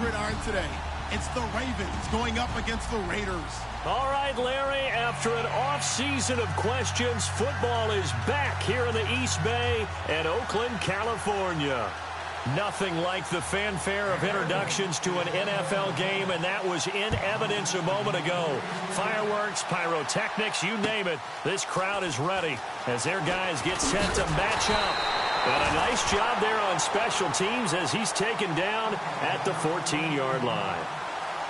gridiron today. It's the Ravens going up against the Raiders. All right, Larry, after an off-season of questions, football is back here in the East Bay and Oakland, California. Nothing like the fanfare of introductions to an NFL game, and that was in evidence a moment ago. Fireworks, pyrotechnics, you name it. This crowd is ready as their guys get set to match up. And a nice job there on special teams as he's taken down at the 14-yard line.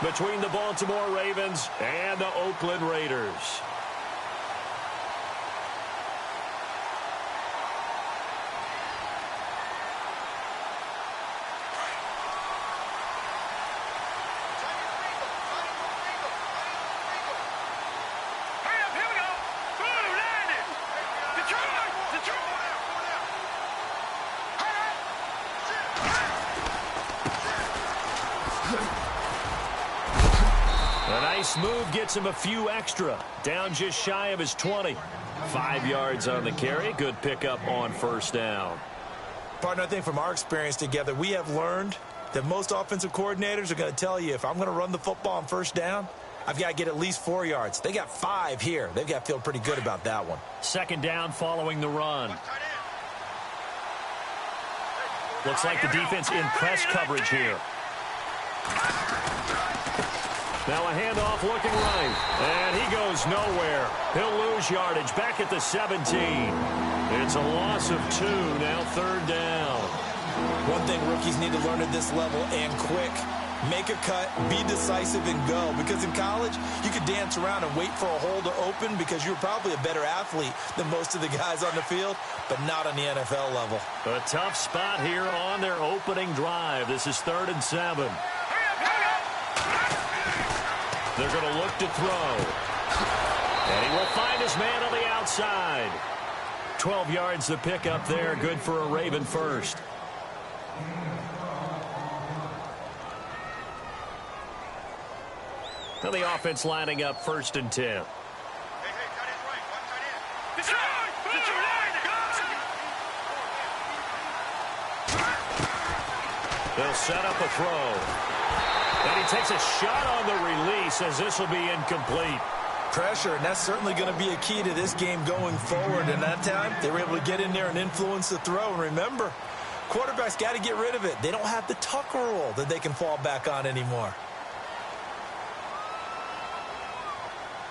Between the Baltimore Ravens and the Oakland Raiders. Move gets him a few extra. Down just shy of his 20. 5 yards on the carry. Good pickup on first down. Partner, I think from our experience together, we have learned that most offensive coordinators are going to tell you, if I'm going to run the football on first down, I've got to get at least 4 yards. They got 5 here. They've got to feel pretty good about that one. Second down following the run. Looks like the defense in press coverage here. Now a handoff looking right, and he goes nowhere. He'll lose yardage back at the 17. It's a loss of 2, now third down. One thing rookies need to learn at this level, and quick, make a cut, be decisive, and go. Because in college, you could dance around and wait for a hole to open because you're probably a better athlete than most of the guys on the field, but not on the NFL level. A tough spot here on their opening drive. This is 3rd and 7. They're going to look to throw. And he will find his man on the outside. 12 yards to pick up there. Good for a Raven first. Now the offense lining up 1st and 10. They'll set up a throw. And he takes a shot on the release as this will be incomplete. Pressure, and that's certainly going to be a key to this game going forward. And that time, they were able to get in there and influence the throw. And remember, quarterbacks got to get rid of it. They don't have the tuck rule that they can fall back on anymore.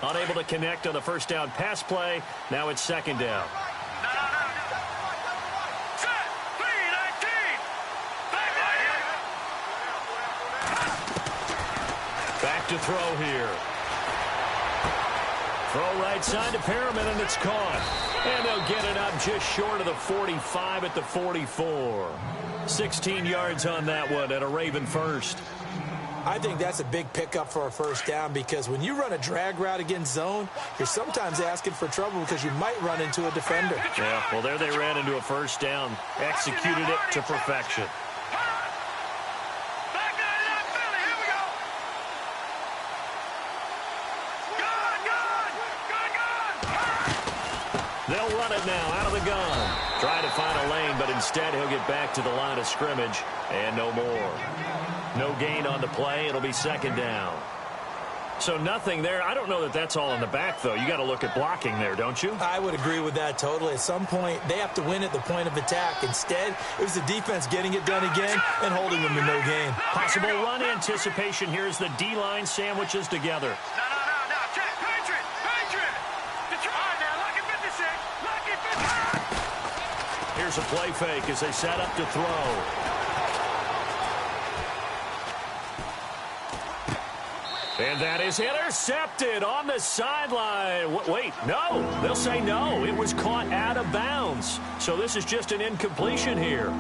Unable to connect on the first down pass play. Now it's 2nd down. To throw here. Throw right side to Perriman, and it's caught. And they'll get it up just short of the 45 at the 44. 16 yards on that one and a Raven first. I think that's a big pickup for a first down because when you run a drag route against zone, you're sometimes asking for trouble because you might run into a defender. Yeah, well, there they ran into a first down. Executed it to perfection. They'll run it now out of the gun. Try to find a lane, but instead he'll get back to the line of scrimmage and no more. No gain on the play. It'll be 2nd down. So nothing there. I don't know that that's all in the back, though. You got to look at blocking there, don't you? I would agree with that totally. At some point, they have to win at the point of attack. Instead, it was the defense getting it done again and holding them to no gain. Possible run anticipation here as the D-line sandwiches together. Here's a play fake as they set up to throw. And that is intercepted on the sideline. Wait, no. They'll say no. It was caught out of bounds. So this is just an incompletion here.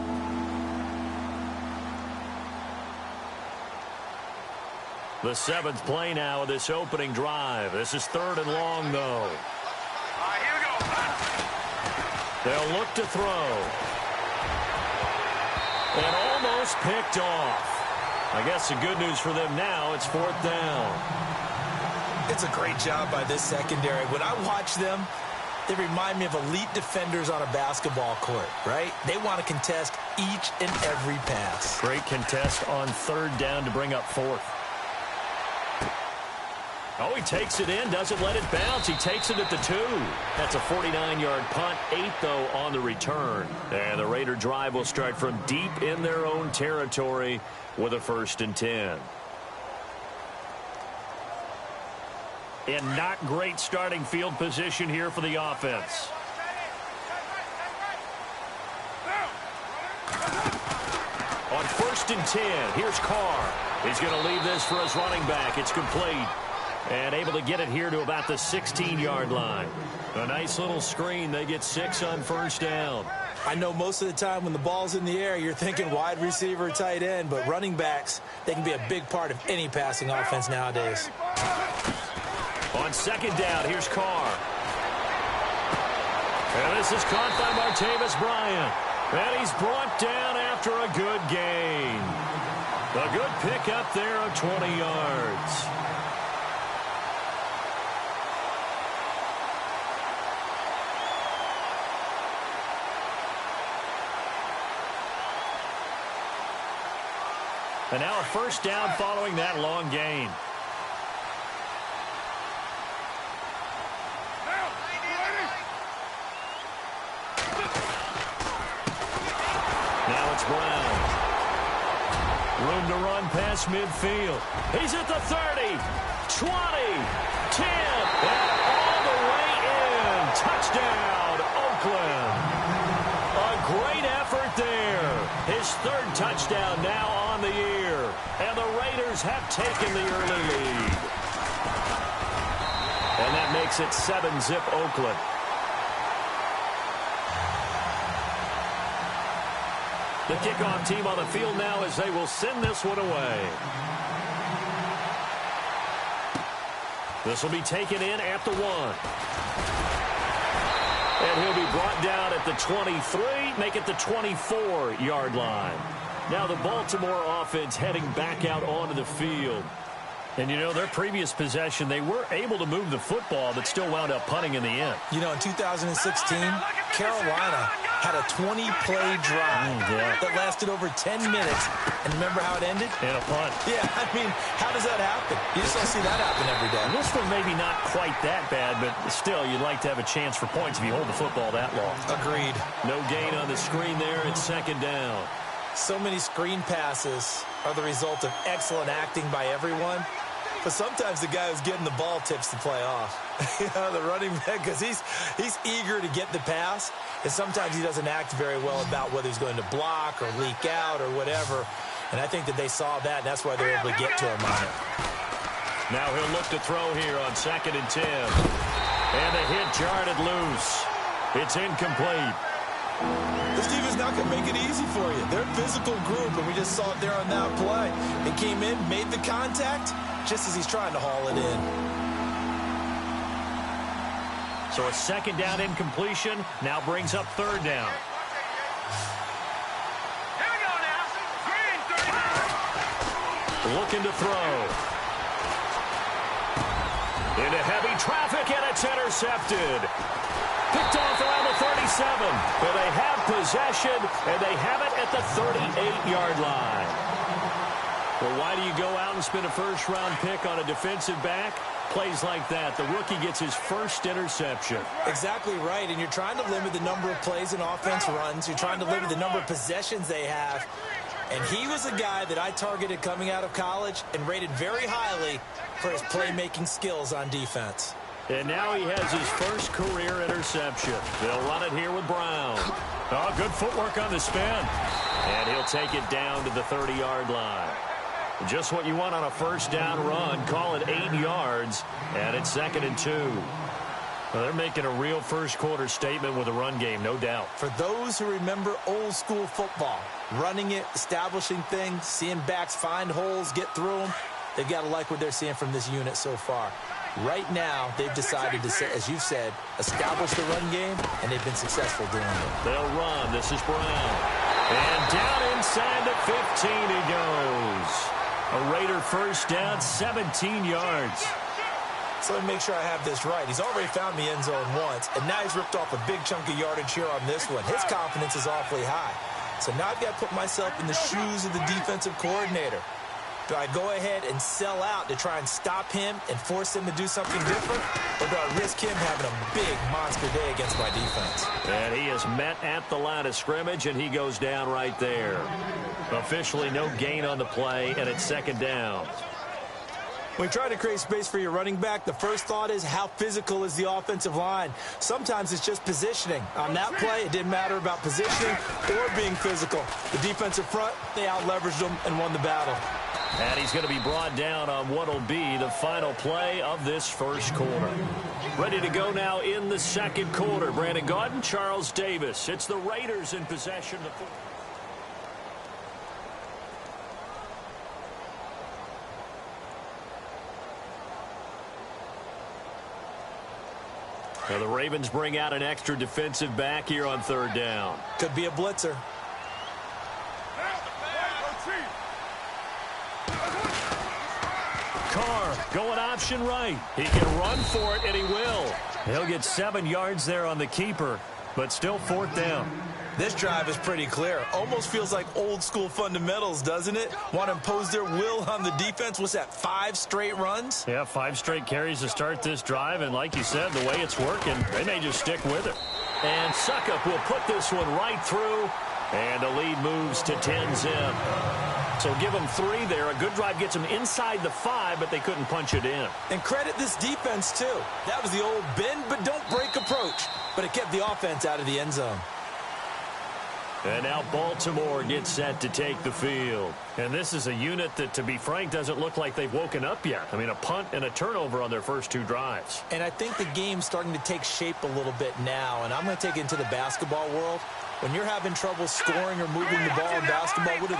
The 7th play now of this opening drive. This is 3rd and long, though. They'll look to throw. And almost picked off. I guess the good news for them now, it's 4th down. It's a great job by this secondary. When I watch them, They remind me of elite defenders on a basketball court, right? They want to contest each and every pass. Great contest on third down to bring up fourth. Oh, he takes it in, doesn't let it bounce. He takes it at the 2. That's a 49-yard punt, 8, though, on the return. And the Raider drive will start from deep in their own territory with a 1st and 10. And not great starting field position here for the offense. On 1st and 10, here's Carr. He's going to leave this for his running back. It's complete. And able to get it here to about the 16-yard line. A nice little screen. They get 6 on 1st down. I know most of the time when the ball's in the air, you're thinking wide receiver, tight end, but running backs, they can be a big part of any passing offense nowadays. On 2nd down, here's Carr. And this is caught by Martavis Bryant. And he's brought down after a good gain. A good pickup there of 20 yards. And now a 1st down following that long gain. Now it's Brown. Room to run past midfield. He's at the 30, 20, 10, and all the way in. Touchdown, Oakland. A great effort there. His 3rd touchdown now on the year. And the Raiders have taken the early lead. And that makes it 7-zip Oakland. The kickoff team on the field now as they will send this one away. This will be taken in at the 1. And he'll be brought down at the 23, make it the 24-yard line. Now the Baltimore offense heading back out onto the field. And, you know, their previous possession, they were able to move the football, but still wound up punting in the end. You know, in 2016, Carolina had a 20-play drive that lasted over 10 minutes. And remember how it ended? In a punt. Yeah, I mean, how does that happen? You just don't see that happen every day. This one maybe not quite that bad, but still, you'd like to have a chance for points if you hold the football that long. Agreed. No gain on the screen there. It's 2nd down. So many screen passes are the result of excellent acting by everyone. But sometimes the guy who's getting the ball tips the play off. You know, the running back, because he's eager to get the pass, and sometimes he doesn't act very well about whether he's going to block or leak out or whatever. And I think that they saw that, and that's why they were able to get to him on it. Now he'll look to throw here on 2nd and 10. And the hit jarred it loose. It's incomplete. This defense not going to make it easy for you. They're a physical group, and we just saw it there on that play. It came in, made the contact, just as he's trying to haul it in. So a 2nd down incompletion now brings up 3rd down. Here we go now. Green, 30. Looking to throw. Into heavy traffic, and it's intercepted. Picked off around the 37. But they have possession, and they have it at the 38-yard line. Well, why do you go out and spend a 1st-round pick on a defensive back? Plays like that. The rookie gets his 1st interception. Exactly right, and you're trying to limit the number of plays and offense runs. You're trying to limit the number of possessions they have. And he was a guy that I targeted coming out of college and rated very highly for his playmaking skills on defense. And now he has his 1st career interception. They'll run it here with Brown. Oh, good footwork on the spin. And he'll take it down to the 30-yard line. Just what you want on a 1st down run. Call it 8 yards, and it's 2nd and 2. Well, they're making a real 1st quarter statement with a run game, no doubt. For those who remember old school football, running it, establishing things, seeing backs find holes, get through them, they've got to like what they're seeing from this unit so far. Right now, they've decided to, as you've said, establish the run game, and they've been successful doing it. They'll run. This is Brown. And down inside the 15 he goes. A Raider 1st down, 17 yards. So let me make sure I have this right. He's already found the end zone once, and now he's ripped off a big chunk of yardage here on this one. His confidence is awfully high. So now I've got to put myself in the shoes of the defensive coordinator. Do I go ahead and sell out to try and stop him and force him to do something different? Or do I risk him having a big monster day against my defense? And he is met at the line of scrimmage, and he goes down right there. Officially no gain on the play, and it's second down. When you try to create space for your running back, the first thought is how physical is the offensive line. Sometimes it's just positioning. On that play, it didn't matter about positioning or being physical. The defensive front, they out-leveraged them and won the battle. And he's going to be brought down on what will be the final play of this first quarter. Ready to go now in the second quarter. Brandon Gaudin, Charles Davis. It's the Raiders in possession of the football. Now the Ravens bring out an extra defensive back here on third down. Could be a blitzer. Carr going option right. He can run for it, and he will. He'll get 7 yards there on the keeper, but still fourth down. This drive is pretty clear. Almost feels like old school fundamentals, doesn't it? Want to impose their will on the defense. What's that, 5 straight runs? Yeah, 5 straight carries to start this drive, and like you said, the way it's working, they may just stick with it. And Suckup will put this one right through, and the lead moves to 10-zip. So give them 3 there. A good drive gets them inside the 5, but they couldn't punch it in. And credit this defense, too. That was the old bend but don't break approach, but it kept the offense out of the end zone. And now Baltimore gets set to take the field. And this is a unit that, to be frank, doesn't look like they've woken up yet. I mean, a punt and a turnover on their first 2 drives. And I think the game's starting to take shape a little bit now, and I'm going to take it into the basketball world. When you're having trouble scoring or moving the ball in basketball, what do?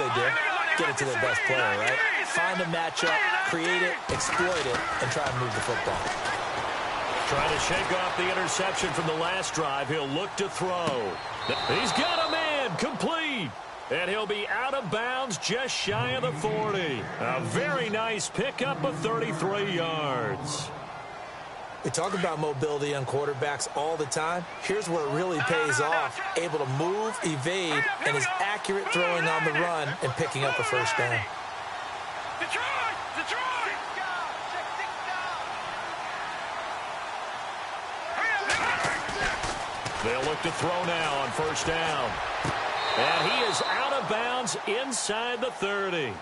Get it to their best player, right? Find a matchup, create it, exploit it, and try and move the football. Trying to shake off the interception from the last drive. He'll look to throw. He's got a man, complete. And he'll be out of bounds just shy of the 40. A very nice pickup of 33 yards. We talk about mobility on quarterbacks all the time. Here's where it really pays off. Able to move, evade, and is accurate throwing on the run and picking up a first down. They'll look to throw now on first down. And he is out of bounds inside the 30.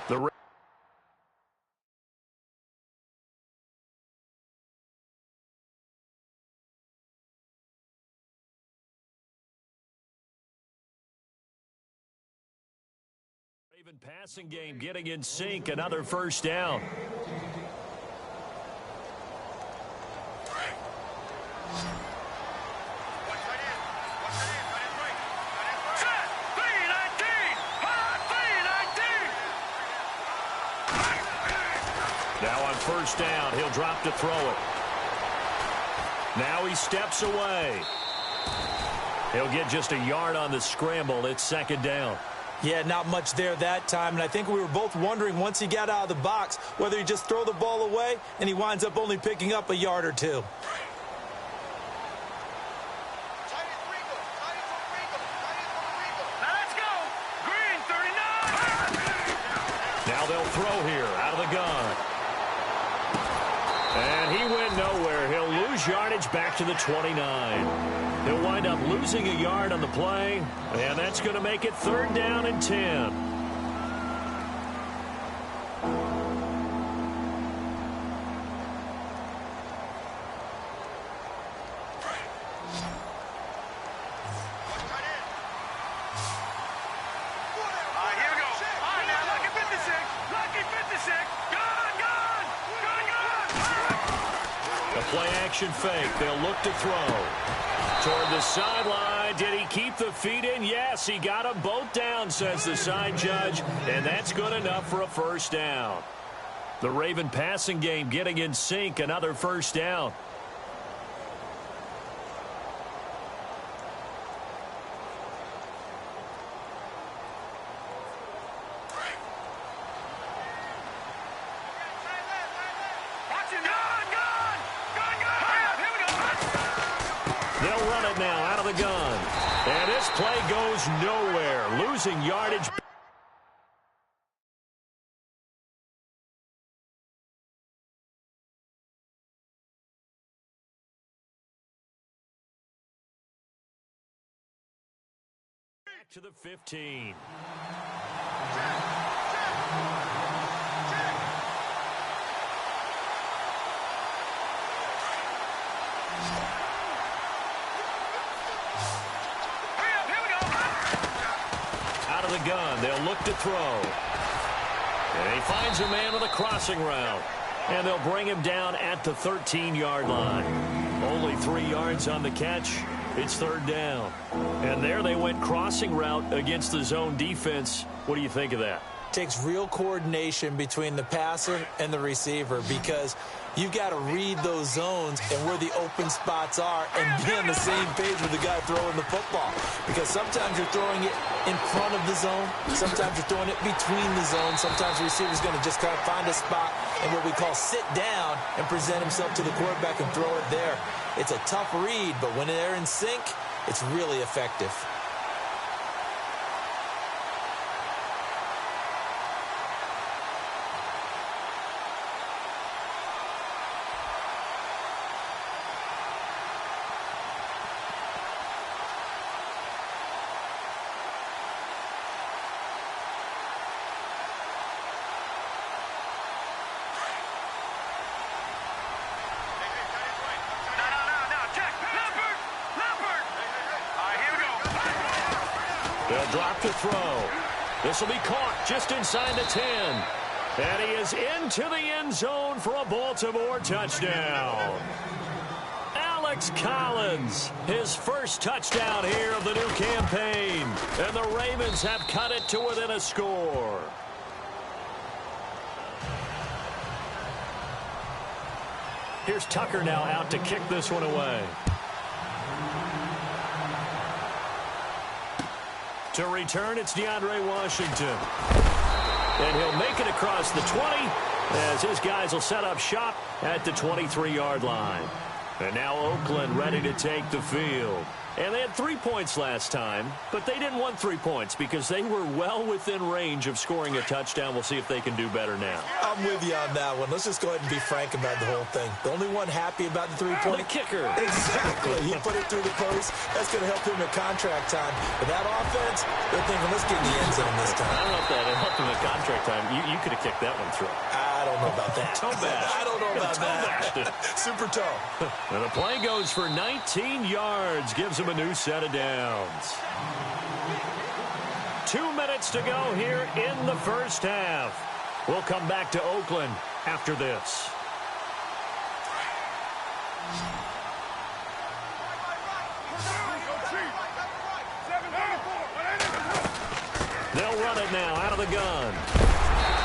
Raven passing game getting in sync. Another first down. Now on first down, he'll drop to throw it. Now he steps away. He'll get just a yard on the scramble. It's second down. Yeah, not much there that time, and I think we were both wondering once he got out of the box whether he just throw the ball away and he winds up only picking up a yard or 2. Now they'll throw here out of the gun. And he went nowhere. He'll lose yardage back to the 29. He'll wind up losing a yard on the play, and that's going to make it third down and 10. Play-action fake. They'll look to throw. Toward the sideline. Did he keep the feet in? Yes, he got them both down, says the side judge, and that's good enough for a first down. The Raven passing game getting in sync. Another first down. the gun. And this play goes nowhere, losing yardage. Back to the 15. Out of the gun, they'll look to throw. And he finds a man with a crossing route. And they'll bring him down at the 13-yard line. Only 3 yards on the catch. It's third down. And there they went crossing route against the zone defense. What do you think of that? Takes real coordination between the passer and the receiver because you've got to read those zones and where the open spots are and be on the same page with the guy throwing the football. Because sometimes you're throwing it in front of the zone. Sometimes you're throwing it between the zones. Sometimes the receiver's going to just kind of find a spot and what we call sit down and present himself to the quarterback and throw it there. It's a tough read, but when they're in sync, it's really effective. They'll drop to throw. This will be caught just inside the 10. And he is into the end zone for a Baltimore touchdown. Alex Collins, his first touchdown here of the new campaign. And the Ravens have cut it to within a score. Here's Tucker now out to kick this one away. To return, it's DeAndre Washington. And he'll make it across the 20 as his guys will set up shop at the 23-yard line. And now Oakland ready to take the field. And they had 3 points last time, but they didn't want 3 points because they were well within range of scoring a touchdown. We'll see if they can do better now. I'm with you on that one. Let's just go ahead and be frank about the whole thing. The only one happy about the 3-point? The kicker. Exactly. He put it through the post. That's going to help him at contract time. But that offense, they're thinking, let's get in the end zone this time. I don't know if that helped him at contract time. You could have kicked that one through. I don't know about that. Toe bash. I don't know about that. Super toe. And the play goes for 19 yards. Gives him a new set of downs. 2 minutes to go here in the first half. We'll come back to Oakland after this. They'll run it now out of the gun.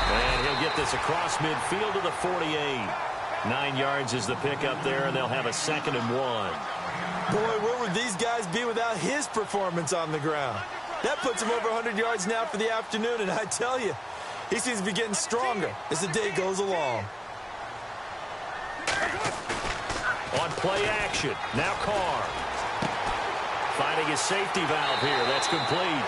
And he'll get this across midfield to the 48. 9 yards is the pickup there, and they'll have a 2nd and 1. Boy, where would these guys be without his performance on the ground? That puts him over 100 yards now for the afternoon, and I tell you, he seems to be getting stronger as the day goes along. On play action, now Carr. Finding his safety valve here, that's complete.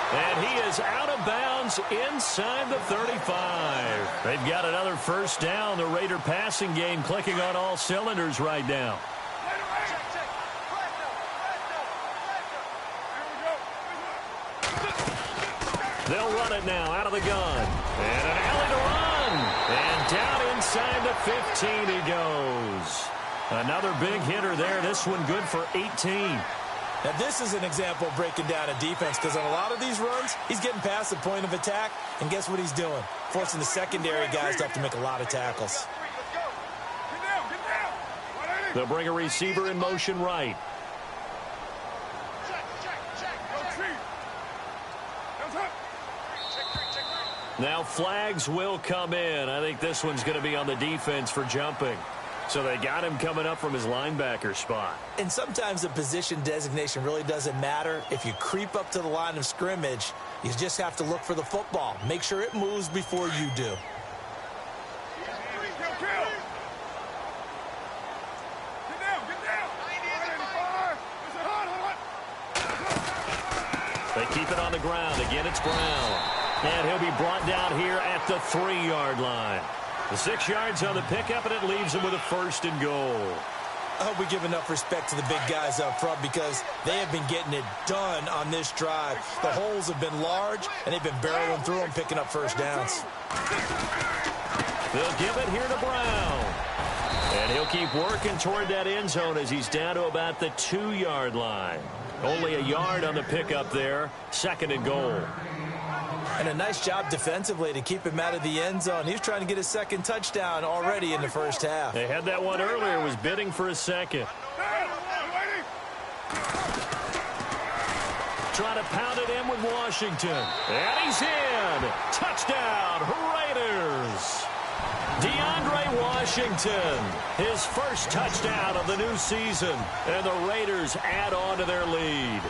And he is out of bounds inside the 35. They've got another first down. The Raider passing game clicking on all cylinders right now. They'll run it now out of the gun. And an alley to run. And down inside the 15 he goes. Another big hitter there. This one good for 18. Now, this is an example of breaking down a defense because on a lot of these runs, he's getting past the point of attack, and guess what he's doing? Forcing the secondary guys to have to make a lot of tackles. They'll bring a receiver in motion right. Now flags will come in. I think this one's going to be on the defense for jumping. So they got him coming up from his linebacker spot. And sometimes the position designation really doesn't matter. If you creep up to the line of scrimmage, you just have to look for the football. Make sure it moves before you do. keep it on the ground. Again, it's Brown. And he'll be brought down here at the 3-yard line. The 6 yards on the pickup, and it leaves him with a 1st and goal. I hope we give enough respect to the big guys up front because they have been getting it done on this drive. The holes have been large, and they've been barreling through them, picking up first downs. They'll give it here to Brown. And he'll keep working toward that end zone as he's down to about the 2-yard line. Only a yard on the pickup there. 2nd and goal. And a nice job defensively to keep him out of the end zone. He's trying to get his 2nd touchdown already in the first half. They had that one earlier, was bidding for a 2nd. Trying to pound it in with Washington. And he's in. Touchdown, Raiders. DeAndre Washington, his first touchdown of the new season. And the Raiders add on to their lead.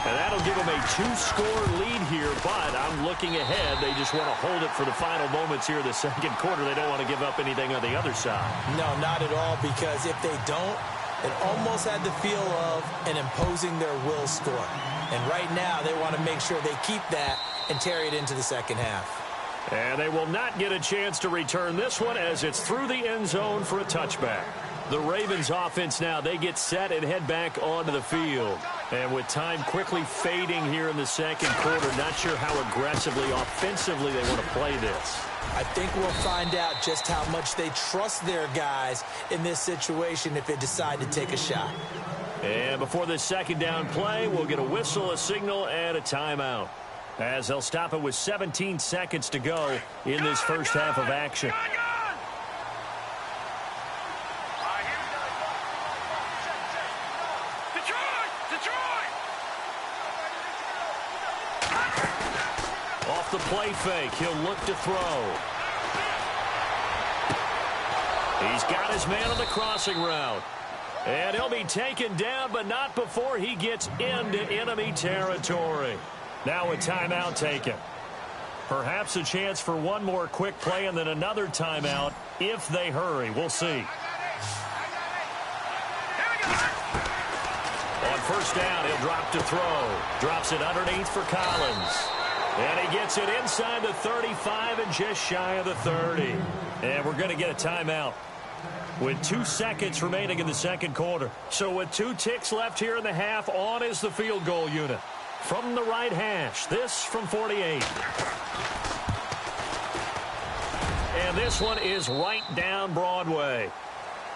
And that'll give them a 2-score lead here, but I'm looking ahead. They just want to hold it for the final moments here in the 2nd quarter. They don't want to give up anything on the other side. No, not at all, because if they don't, it almost had the feel of an imposing their will score. And right now, they want to make sure they keep that and carry it into the 2nd half. And they will not get a chance to return this one as it's through the end zone for a touchback. The Ravens offense now, they get set and head back onto the field. And with time quickly fading here in the 2nd quarter, not sure how aggressively, offensively they want to play this. I think we'll find out just how much they trust their guys in this situation if they decide to take a shot. And before this 2nd down play, we'll get a whistle, a signal, and a timeout. As they'll stop it with 17 seconds to go in this first half of action. Off the play fake, he'll look to throw. He's got his man on the crossing route. And he'll be taken down, but not before he gets into enemy territory. Now a timeout taken. Perhaps a chance for one more quick play and then another timeout if they hurry. We'll see. On 1st down, he'll drop to throw. Drops it underneath for Collins. And he gets it inside the 35 and just shy of the 30. And we're going to get a timeout with 2 seconds remaining in the 2nd quarter. So with 2 ticks left here in the half, on is the field goal unit. From the right hash, this from 48. And this one is right down Broadway.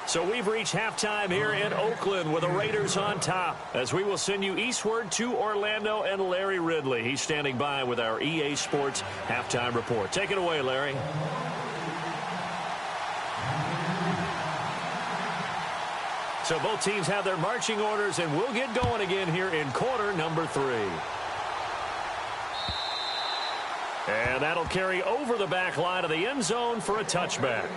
So we've reached halftime here in Oakland with the Raiders on top as we will send you eastward to Orlando and Larry Ridley. He's standing by with our EA Sports halftime report. Take it away, Larry. So both teams have their marching orders, and we'll get going again here in quarter number 3. And that'll carry over the back line of the end zone for a touchback.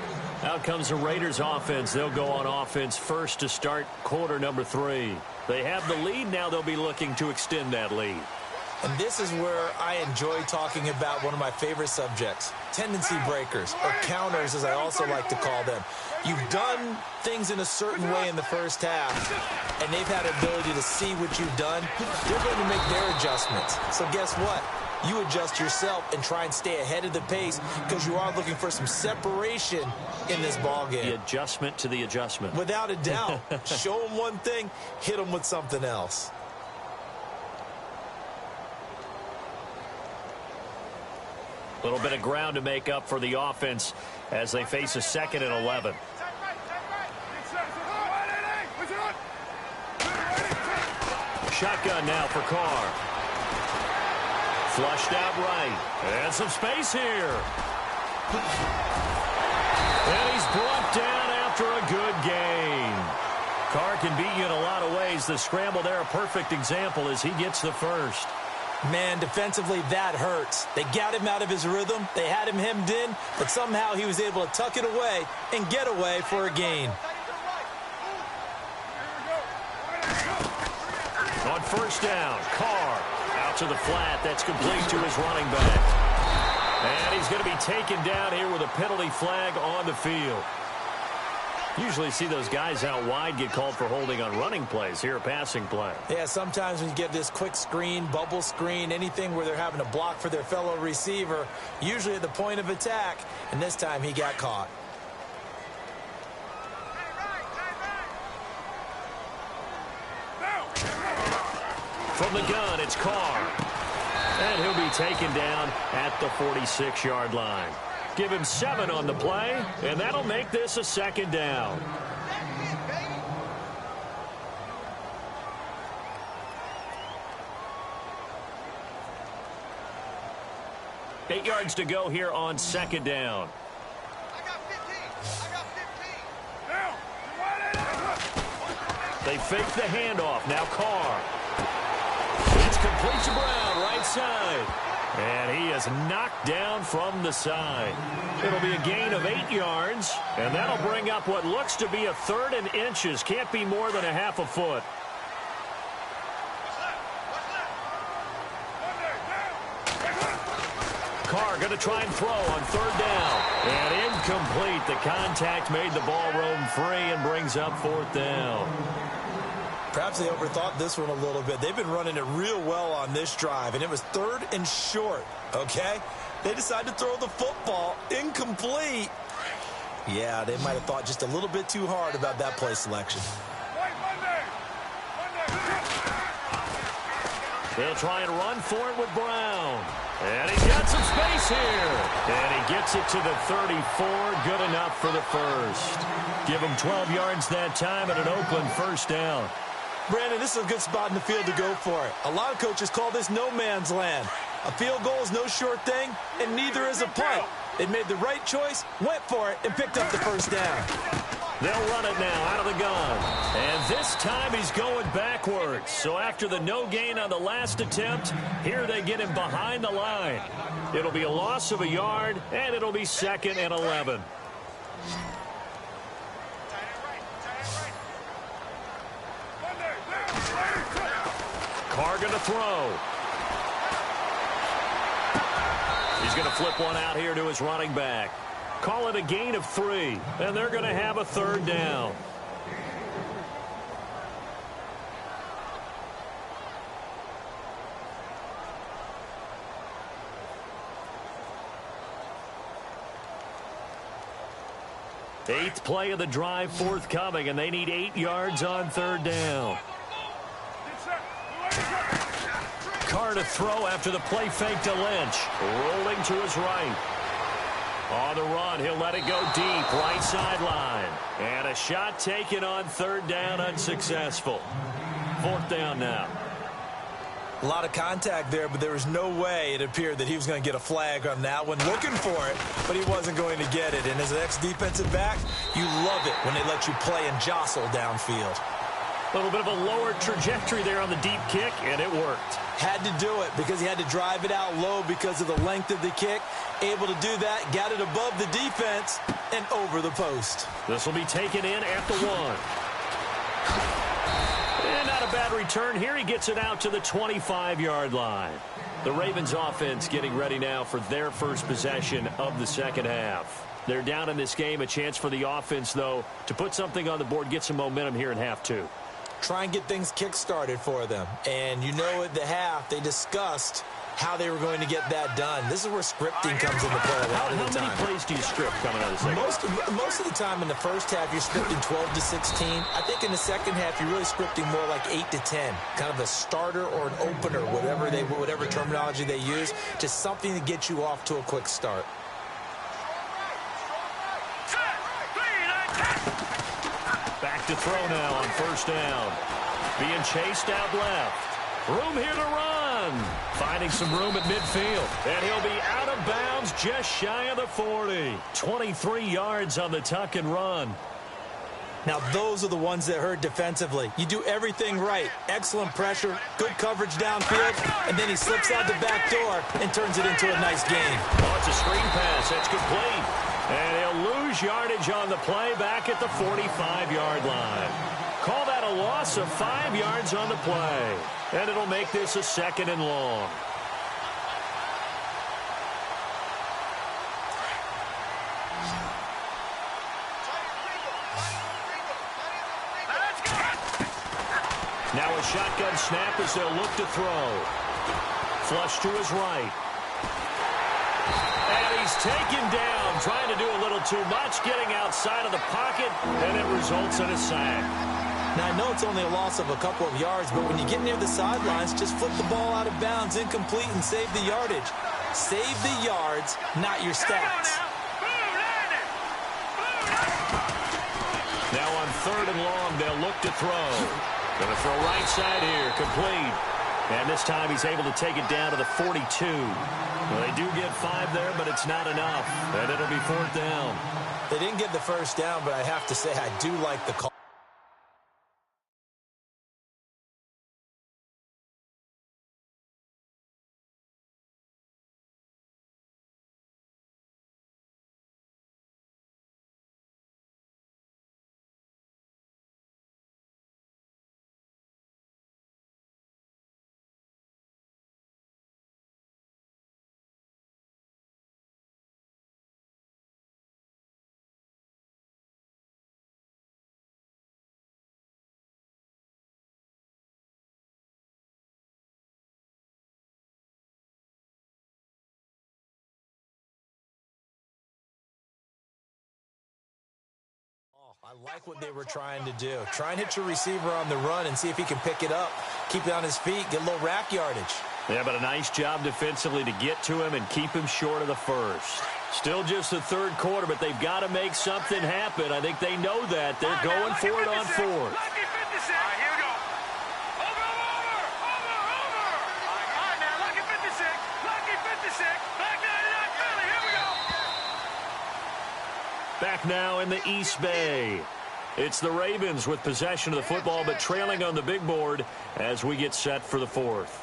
Out comes the Raiders offense. They'll go on offense first to start quarter number 3. They have the lead. Now they'll be looking to extend that lead. And this is where I enjoy talking about one of my favorite subjects, tendency breakers, or counters as I also like to call them. You've done things in a certain way in the first half, and they've had the ability to see what you've done. They're going to make their adjustments. So guess what? You adjust yourself and try and stay ahead of the pace because you are looking for some separation in this ballgame. The adjustment to the adjustment. Without a doubt. Show them one thing, hit them with something else. A little bit of ground to make up for the offense as they face a 2nd and 11. Shotgun now for Carr. Flushed out right. And some space here. And he's brought down after a good gain. Carr can beat you in a lot of ways. The scramble there, a perfect example as he gets the first. Man, defensively, that hurts. They got him out of his rhythm. They had him hemmed in, but somehow he was able to tuck it away and get away for a gain. On 1st down, Carr out to the flat. That's complete to his running back. And he's going to be taken down here with a penalty flag on the field. Usually see those guys out wide get called for holding on running plays. Here, a passing play. Yeah, sometimes when you get this quick screen, bubble screen, anything where they're having to block for their fellow receiver, usually at the point of attack, and this time he got caught. From the gun, it's Carr. And he'll be taken down at the 46-yard line. Give him 7 on the play, and that'll make this a second down. Eight yards to go here on second down. They fake the handoff. Now Carr. It's complete to Brown, right side. And he is knocked down from the side. It'll be a gain of 8 yards, and that'll bring up what looks to be a 3rd and inches. Can't be more than a half a foot. Carr going to try and throw on 3rd down. And incomplete. The contact made the ball roam free and brings up 4th down. Perhaps they overthought this one a little bit. They've been running it real well on this drive, and it was 3rd and short, okay? They decided to throw the football incomplete. Yeah, they might have thought just a little bit too hard about that play selection. They'll try and run for it with Brown. And he's got some space here. And he gets it to the 34. Good enough for the first. Give him 12 yards that time and an Oakland first down. Brandon, this is a good spot in the field to go for it. A lot of coaches call this no man's land. A field goal is no sure thing, and neither is a punt. They made the right choice, went for it, and picked up the first down. They'll run it now out of the gun. And this time he's going backwards. So after the no gain on the last attempt, here they get him behind the line. It'll be a loss of a yard, and it'll be 2nd and 11. Carr going to throw. He's going to flip one out here to his running back. Call it a gain of 3, and they're going to have a 3rd down. Eighth play of the drive forthcoming, and they need 8 yards on 3rd down. Carr to throw after the play fake to Lynch. Rolling to his right. On the run, he'll let it go deep, right sideline. And a shot taken on 3rd down, unsuccessful. 4th down now. A lot of contact there, but there was no way it appeared that he was going to get a flag on that one. Looking for it, but he wasn't going to get it. And as an ex-defensive back, you love it when they let you play and jostle downfield. A little bit of a lower trajectory there on the deep kick, and it worked. Had to do it because he had to drive it out low because of the length of the kick. Able to do that, got it above the defense, and over the post. This will be taken in at the 1. And not a bad return here. He gets it out to the 25-yard line. The Ravens offense getting ready now for their first possession of the second half. They're down in this game. A chance for the offense, though, to put something on the board, get some momentum here in half 2. Try and get things kick-started for them. And you know at the half, they discussed how they were going to get that done. This is where scripting comes into play a lot of the time. How many plays do you script coming out of the second? Most of the time in the first half, you're scripting 12 to 16. I think in the second half, you're really scripting more like 8 to 10. Kind of a starter or an opener, whatever terminology they use, just something to get you off to a quick start. Back to throw now on 1st down. Being chased out left. Room here to run. Finding some room at midfield. And he'll be out of bounds just shy of the 40. 23 yards on the tuck and run. Now, those are the ones that hurt defensively. You do everything right. Excellent pressure, good coverage downfield, and then he slips out the back door and turns it into a nice gain. Oh, it's a screen pass. That's complete. And he'll lose yardage on the play back at the 45-yard line. Call that a loss of 5 yards on the play. And it'll make this a 2nd and long. Now a shotgun snap as they'll look to throw. Flush to his right. And he's taken down, trying to do a little too much, getting outside of the pocket, and it results in a sack. Now, I know it's only a loss of a couple of yards, but when you get near the sidelines, just flip the ball out of bounds, incomplete, and save the yardage. Save the yards, not your stats. Now on 3rd and long, they'll look to throw. Going to throw right side here, complete. And this time he's able to take it down to the 42. Well, they do get 5 there, but it's not enough. And it'll be 4th down. They didn't get the first down, but I have to say I do like the call. I like what they were trying to do. Try and hit your receiver on the run and see if he can pick it up. Keep it on his feet, get a little rack yardage. Yeah, but a nice job defensively to get to him and keep him short of the first. Still just the 3rd quarter, but they've got to make something happen. I think they know that. They're going for it on 4th. Back now in the East Bay. It's the Ravens with possession of the football, but trailing on the big board as we get set for the 4th.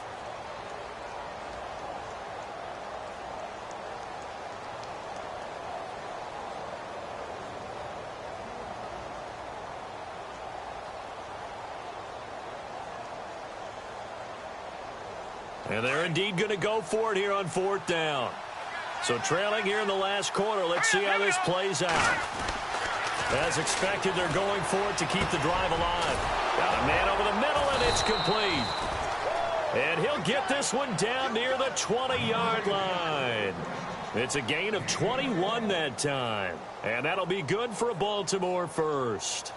And they're indeed going to go for it here on 4th down. So trailing here in the last quarter, let's see how this plays out. As expected, they're going for it to keep the drive alive. Got a man over the middle, and it's complete. And he'll get this one down near the 20-yard line. It's a gain of 21 that time. And that'll be good for a Baltimore first.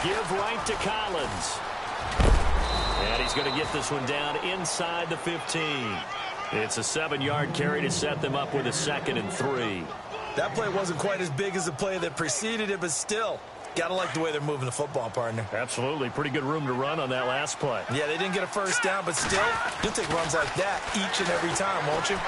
Give right to Collins. And he's going to get this one down inside the 15. It's a 7-yard carry to set them up with a 2nd and 3. That play wasn't quite as big as the play that preceded it, but still, got to like the way they're moving the football, partner. Absolutely. Pretty good room to run on that last play. Yeah, they didn't get a first down, but still, you'll take runs like that each and every time, won't you?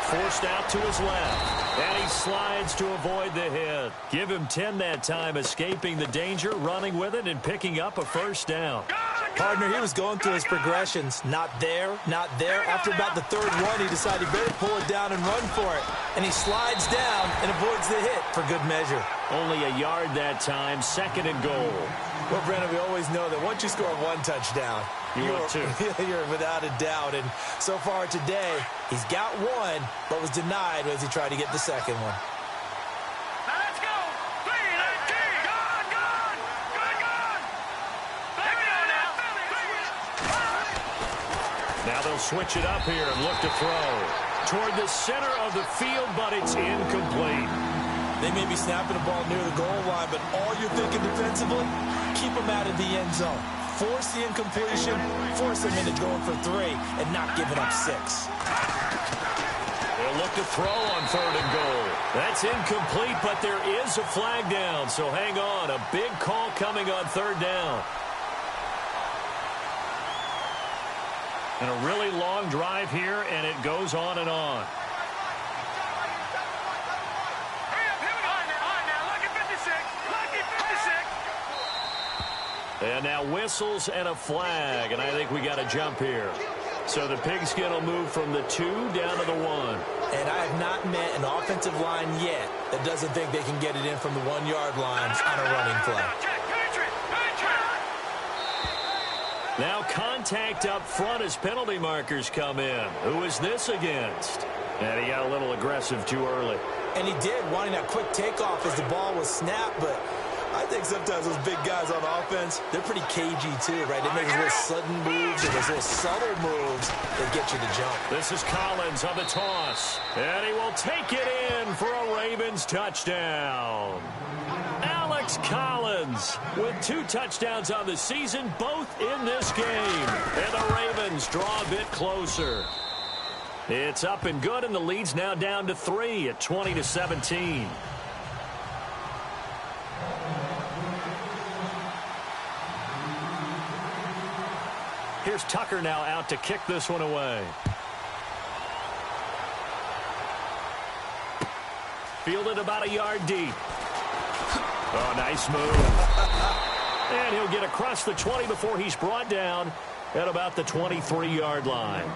Forced out to his left. And he slides to avoid the hit. Give him 10 that time, escaping the danger, running with it, and picking up a first down. Partner, he was going through his progressions. Not there, not there. After about the 3rd one, he decided he better pull it down and run for it. And he slides down and avoids the hit for good measure. Only a yard that time, 2nd and goal. Well, Brandon, we always know that once you score 1 touchdown, you're without a doubt. And so far today, he's got 1, but was denied as he tried to get the 2nd one. Now let's go. 3, 19. Gone. Take it on now. Now they'll switch it up here and look to throw. Toward the center of the field, but it's incomplete. They may be snapping the ball near the goal line, but all you're thinking defensively, keep them out of the end zone. Force the incompletion, force them into going for 3, and not giving up 6. They'll look to throw on 3rd and goal. That's incomplete, but there is a flag down, so hang on. A big call coming on 3rd down. And a really long drive here, and it goes on and on. And now whistles and a flag, and I think we got a jump here. So the pigskin will move from the 2 down to the 1. And I have not met an offensive line yet that doesn't think they can get it in from the 1-yard line on a running play. Now contact up front as penalty markers come in. Who is this against? And he got a little aggressive too early. And he did, wanting that quick takeoff as the ball was snapped, but I think sometimes those big guys on offense, they're pretty cagey too, right? They make those little sudden moves and those little subtle moves that get you to jump. This is Collins on the toss, and he will take it in for a Ravens touchdown. Alex Collins with 2 touchdowns on the season, both in this game. And the Ravens draw a bit closer. It's up and good, and the lead's now down to 3 at 20-17. Here's Tucker now out to kick this one away. Fielded about a yard deep. Oh, nice move. And he'll get across the 20 before he's brought down at about the 23-yard line.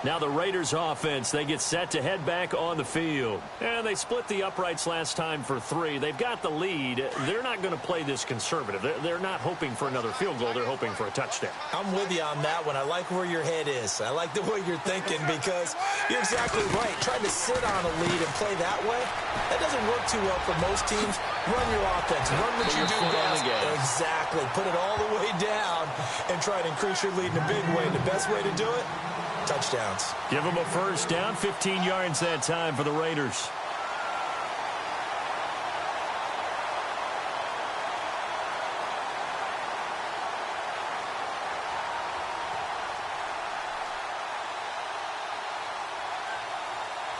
Now the Raiders offense, they get set to head back on the field. And they split the uprights last time for 3. They've got the lead. They're not going to play this conservative. They're not hoping for another field goal. They're hoping for a touchdown. I'm with you on that one. I like where your head is. I like the way you're thinking because you're exactly right. Trying to sit on a lead and play that way, that doesn't work too well for most teams. Run your offense. Run what you do best. Exactly. Put it all the way down and try to increase your lead in a big way. And the best way to do it, touchdowns. Give them a first down, 15 yards that time for the Raiders.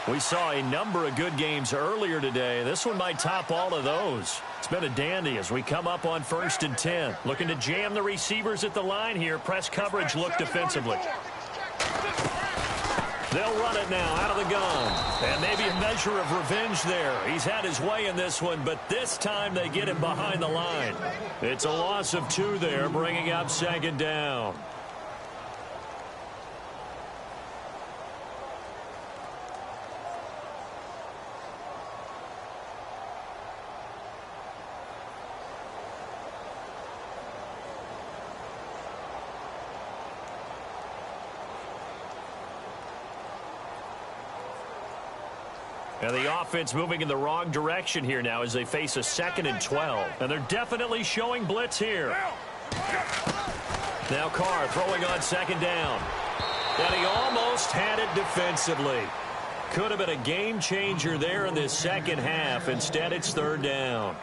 We saw a number of good games earlier today. This one might top all of those. It's been a dandy as we come up on 1st and 10. Looking to jam the receivers at the line here. Press coverage look defensively. They'll run it now out of the gun. And maybe a measure of revenge there. He's had his way in this one, but this time they get him behind the line. It's a loss of 2 there, bringing up 2nd down. And the offense moving in the wrong direction here now as they face a 2nd and 12. And they're definitely showing blitz here. Now Carr throwing on 2nd down. And he almost had it defensively. Could have been a game changer there in this second half. Instead, it's 3rd down.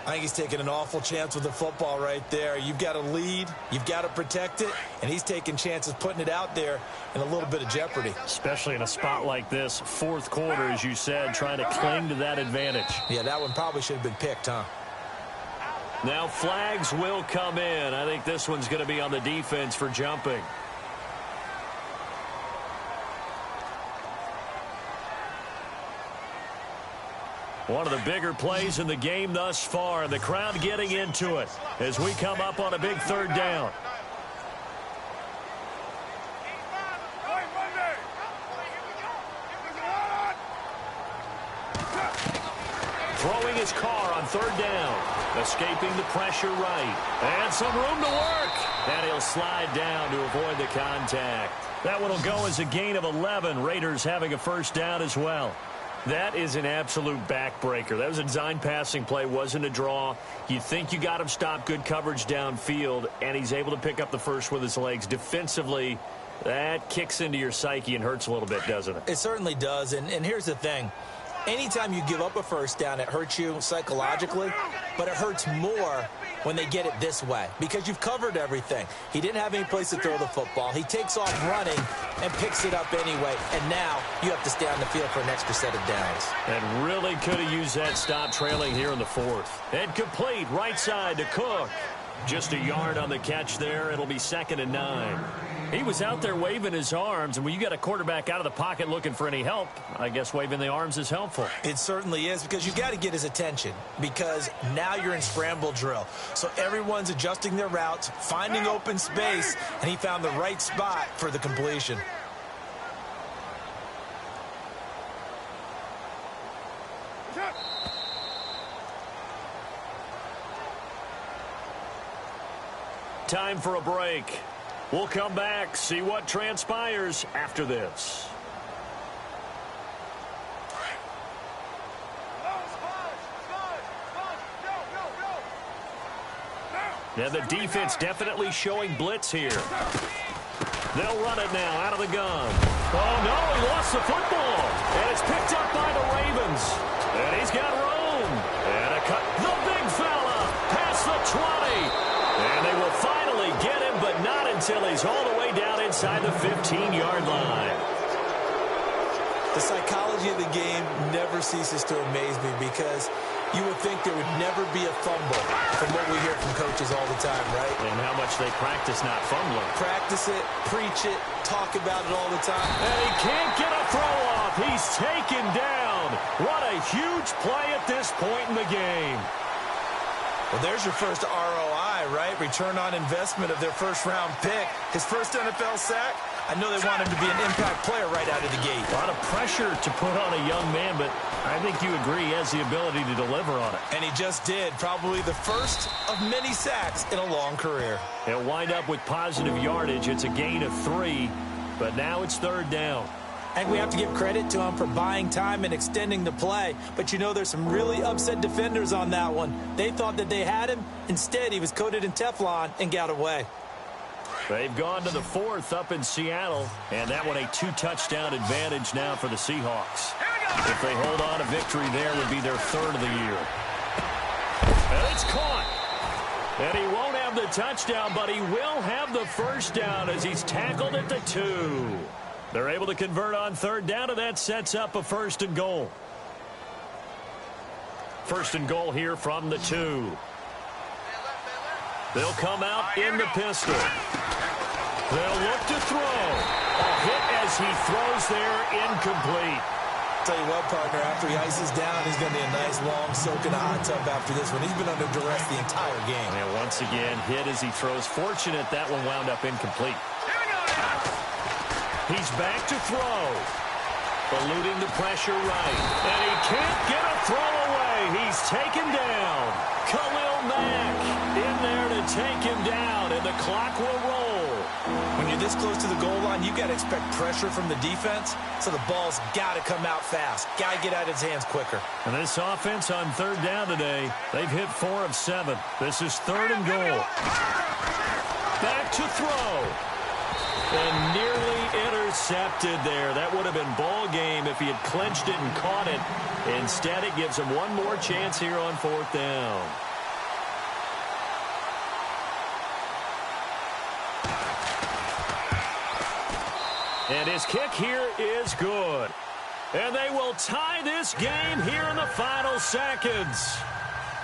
I think he's taking an awful chance with the football right there. You've got to lead. You've got to protect it. And he's taking chances putting it out there in a little bit of jeopardy. Especially in a spot like this, 4th quarter, as you said, trying to cling to that advantage. Yeah, that one probably should have been picked, huh? Now flags will come in. I think this one's going to be on the defense for jumping. One of the bigger plays in the game thus far. The crowd getting into it as we come up on a big 3rd down. Throwing his Carr on 3rd down. Escaping the pressure right. And some room to work. And he'll slide down to avoid the contact. That one will go as a gain of 11. Raiders having a 1st down as well. That is an absolute backbreaker. That was a design passing play, wasn't a draw. You think you got him stopped, good coverage downfield, and he's able to pick up the first with his legs. Defensively, that kicks into your psyche and hurts a little bit, doesn't it? It certainly does, and here's the thing. Anytime you give up a 1st down, it hurts you psychologically, but it hurts more when they get it this way because you've covered everything. He didn't have any place to throw the football. He takes off running and picks it up anyway, and now you have to stay on the field for an extra set of downs. And really could have used that stop trailing here in the 4th. And complete right side to Cook. Just a yard on the catch there. It'll be 2nd and 9. He was out there waving his arms, and when you got a quarterback out of the pocket looking for any help, I guess waving the arms is helpful. It certainly is because you got to get his attention because now you're in scramble drill. So everyone's adjusting their routes, finding open space, and he found the right spot for the completion. time for a break. We'll come back, see what transpires after this. And the defense definitely showing blitz here. They'll run it now out of the gun. Oh, no, he lost the football. And it's picked up by the Ravens. And he's got room. And a cut. The big fella past the 20. And they will finally get him, but not until he's all the way down inside the 15-yard line. The psychology of the game never ceases to amaze me because you would think there would never be a fumble from what we hear from coaches all the time, right? And how much they practice not fumbling. Practice it, preach it, talk about it all the time. And he can't get a throw off. He's taken down. What a huge play at this point in the game. Well, there's your first ROI, right? Return on investment of their first-round pick. His first NFL sack. I know they want him to be an impact player right out of the gate. A lot of pressure to put on a young man, but I think you agree he has the ability to deliver on it. And he just did. Probably the first of many sacks in a long career. He'll wind up with positive yardage. It's a gain of 3, but now it's 3rd down. And we have to give credit to him for buying time and extending the play. But you know there's some really upset defenders on that one. They thought that they had him. Instead, he was coated in Teflon and got away. They've gone to the 4th up in Seattle, and that one a 2-touchdown advantage now for the Seahawks. If they hold on, a victory there would be their 3rd of the year. And it's caught. And he won't have the touchdown, but he will have the first down as he's tackled at the 2. They're able to convert on 3rd down, and that sets up a 1st and goal. 1st and goal here from the 2. They'll come out in the pistol. They'll look to throw. A hit as he throws there, incomplete. Tell you what, partner, after he ices down, he's going to be a nice long soak in a hot tub after this one. He's been under duress the entire game. And once again, hit as he throws. Fortunate that one wound up incomplete. He's back to throw. Eluding the pressure right. And he can't get a throw away. He's taken down. Khalil Mack in there to take him down, and the clock will roll. When you're this close to the goal line, you've got to expect pressure from the defense, so the ball's got to come out fast. Got to get out of his hands quicker. And this offense on 3rd down today, they've hit 4 of 7. This is 3rd and goal. Back to throw. And nearly intercepted there. That would have been ball game if he had clinched it and caught it. Instead, it gives him one more chance here on 4th down. And his kick here is good. And they will tie this game here in the final seconds.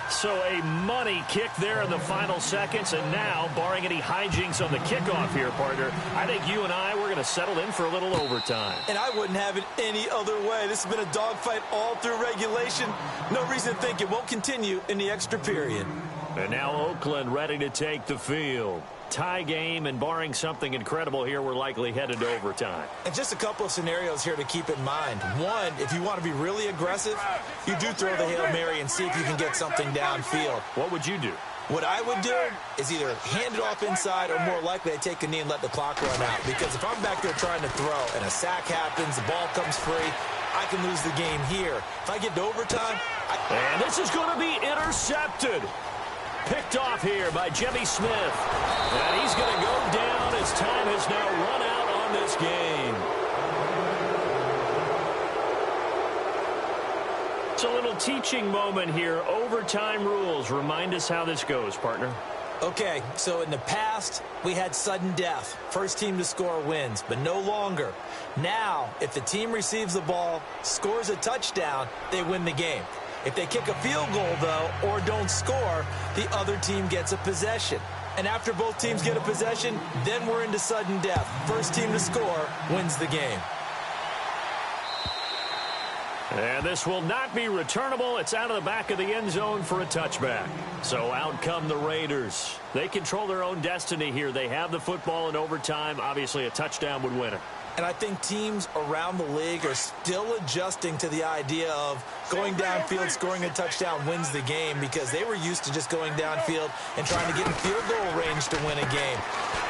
So a money kick there in the final seconds. And now, barring any hijinks on the kickoff here, partner, I think you and I, we're going to settle in for a little overtime. And I wouldn't have it any other way. This has been a dogfight all through regulation. No reason to think it won't continue in the extra period. And now Oakland ready to take the field. Tie game, and barring something incredible here, we're likely headed to overtime. And just a couple of scenarios here to keep in mind. One, if you want to be really aggressive, you do throw the Hail Mary and see if you can get something downfield. What would you do? What I would do is either hand it off inside or more likely I take a knee and let the clock run out. Because if I'm back there trying to throw and a sack happens, the ball comes free, I can lose the game here. If I get to overtime... And this is going to be intercepted. Picked off here by Jimmy Smith. And he's going to go down as time has now run out on this game. It's a little teaching moment here. Overtime rules. Remind us how this goes, partner. Okay, so in the past, we had sudden death. First team to score wins, but no longer. Now, if the team receives the ball, scores a touchdown, they win the game. If they kick a field goal, though, or don't score, the other team gets a possession. And after both teams get a possession, then we're into sudden death. First team to score wins the game. And this will not be returnable. It's out of the back of the end zone for a touchback. So out come the Raiders. They control their own destiny here. They have the football in overtime. Obviously, a touchdown would win it. And I think teams around the league are still adjusting to the idea of going downfield, scoring a touchdown wins the game, because they were used to just going downfield and trying to get in field goal range to win a game.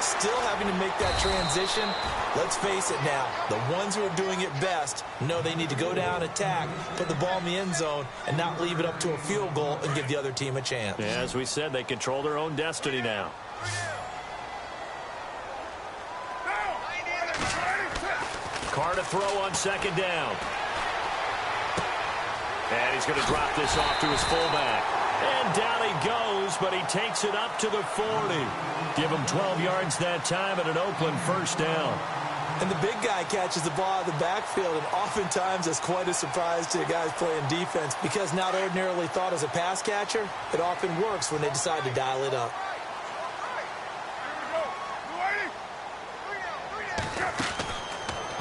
Still having to make that transition. Let's face it now, the ones who are doing it best know they need to go down, attack, put the ball in the end zone, and not leave it up to a field goal and give the other team a chance. Yeah, as we said, they control their own destiny now. Carr to throw on second down. And he's going to drop this off to his fullback. And down he goes, but he takes it up to the 40. Give him 12 yards that time and an Oakland first down. And the big guy catches the ball out of the backfield, and oftentimes that's quite a surprise to guys playing defense, because not ordinarily thought as a pass catcher, it often works when they decide to dial it up.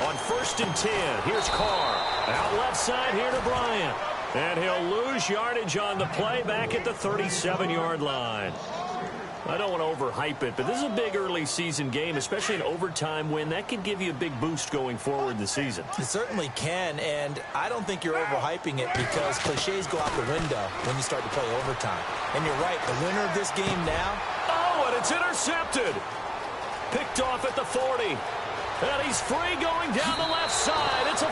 On 1st and 10, here's Carr. Out left side here to Bryant. And he'll lose yardage on the play back at the 37-yard line. I don't want to overhype it, but this is a big early season game, especially an overtime win. That could give you a big boost going forward in the season. It certainly can, and I don't think you're overhyping it, because cliches go out the window when you start to play overtime. And you're right, the winner of this game now. Oh, and it's intercepted. Picked off at the 40. And he's free going down the left side. It's a